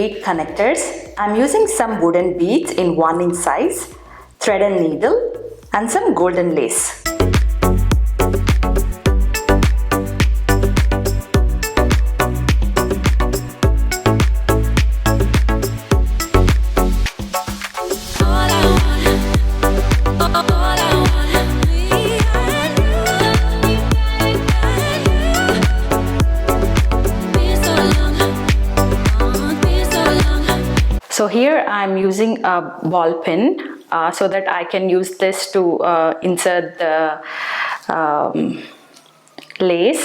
bead connectors. I'm using some wooden beads in 1 inch size, thread and needle, and some golden lace. So here I'm using a ball pin so that I can use this to insert the lace.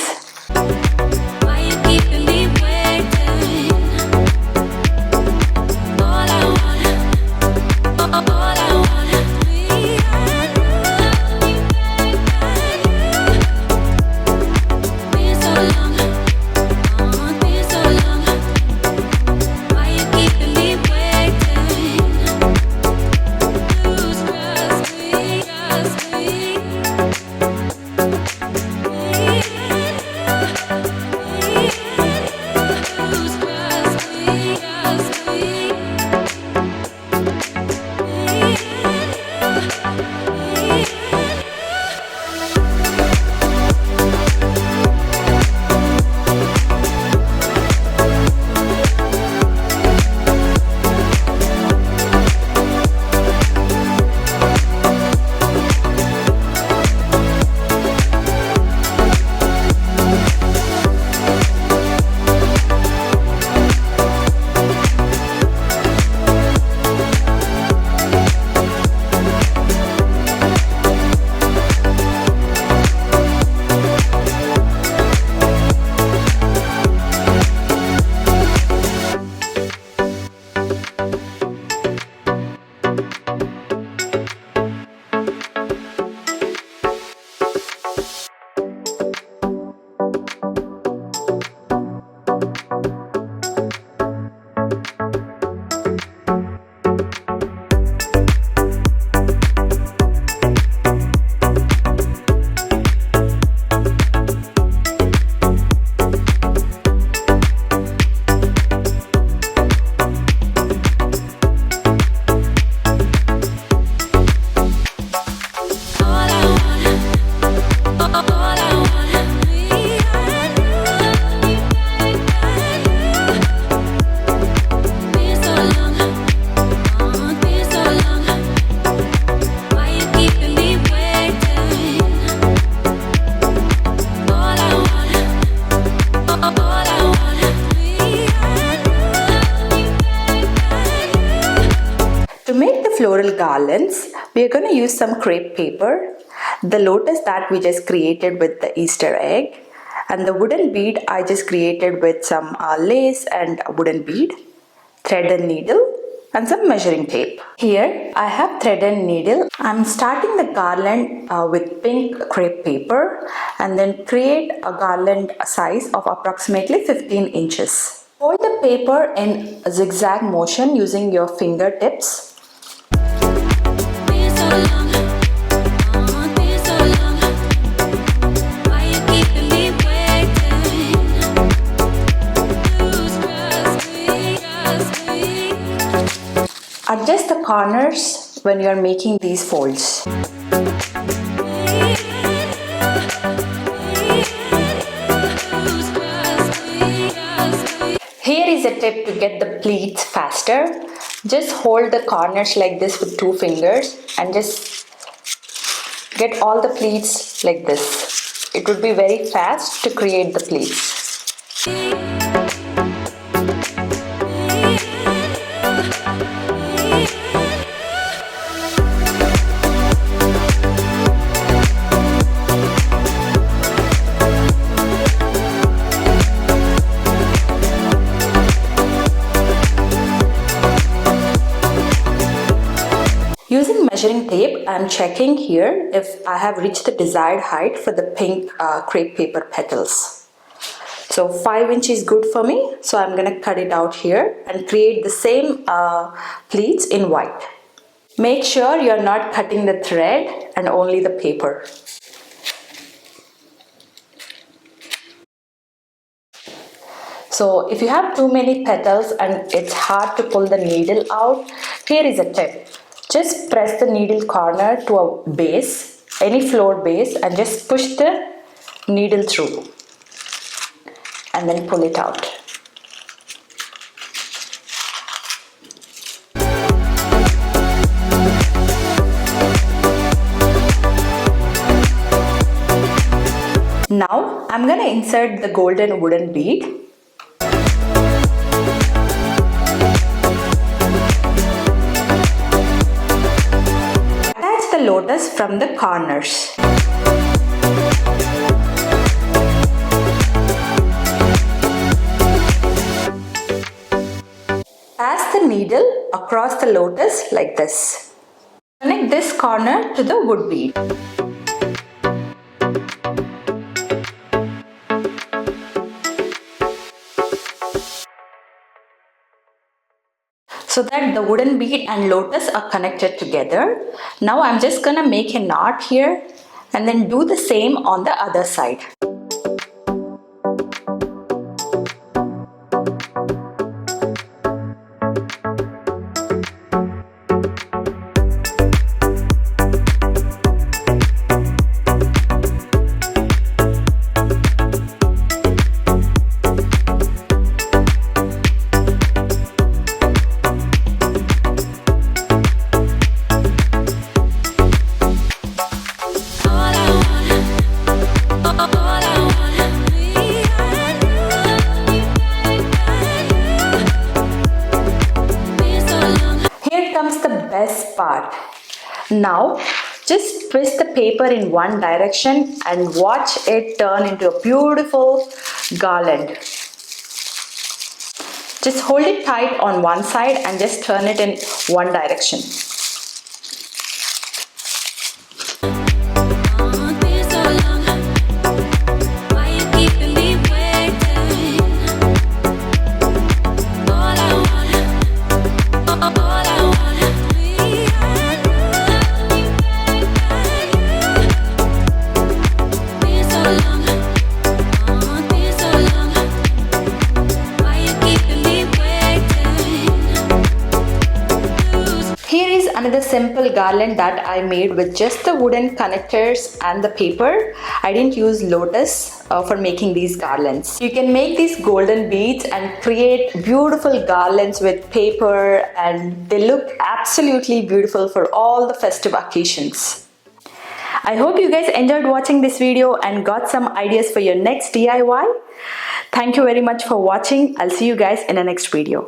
Floral garlands, we are going to use some crepe paper, the lotus that we just created with the Easter egg, and the wooden bead I just created with some lace and a wooden bead, thread and needle, and some measuring tape. Here I have thread and needle. I'm starting the garland with pink crepe paper and then create a garland size of approximately 15 inches. Hold the paper in a zigzag motion using your fingertips. Adjust the corners when you are making these folds. Here is a tip to get the pleats faster. Just hold the corners like this with 2 fingers and just get all the pleats like this. It would be very fast to create the pleats. Using measuring tape, I am checking here if I have reached the desired height for the pink crepe paper petals. So 5 inches is good for me, so I'm going to cut it out here and create the same pleats in white. Make sure you're not cutting the thread and only the paper. So if you have too many petals and it's hard to pull the needle out, here is a tip. Just press the needle corner to a base, any floor base, and just push the needle through and then pull it out. Now I'm going to insert the golden wooden bead. Attach the lotus from the corners. Pass the needle across the lotus like this. Connect this corner to the wood bead. So that the wooden bead and lotus are connected together. Now I'm just gonna make a knot here and then do the same on the other side. Best part. Now just twist the paper in one direction and watch it turn into a beautiful garland. Just hold it tight on one side and just turn it in one direction. Another simple garland that I made with just the wooden connectors and the paper. I didn't use lotus for making these garlands. You can make these golden beads and create beautiful garlands with paper, and they look absolutely beautiful for all the festive occasions. I hope you guys enjoyed watching this video and got some ideas for your next DIY. Thank you very much for watching. I'll see you guys in the next video.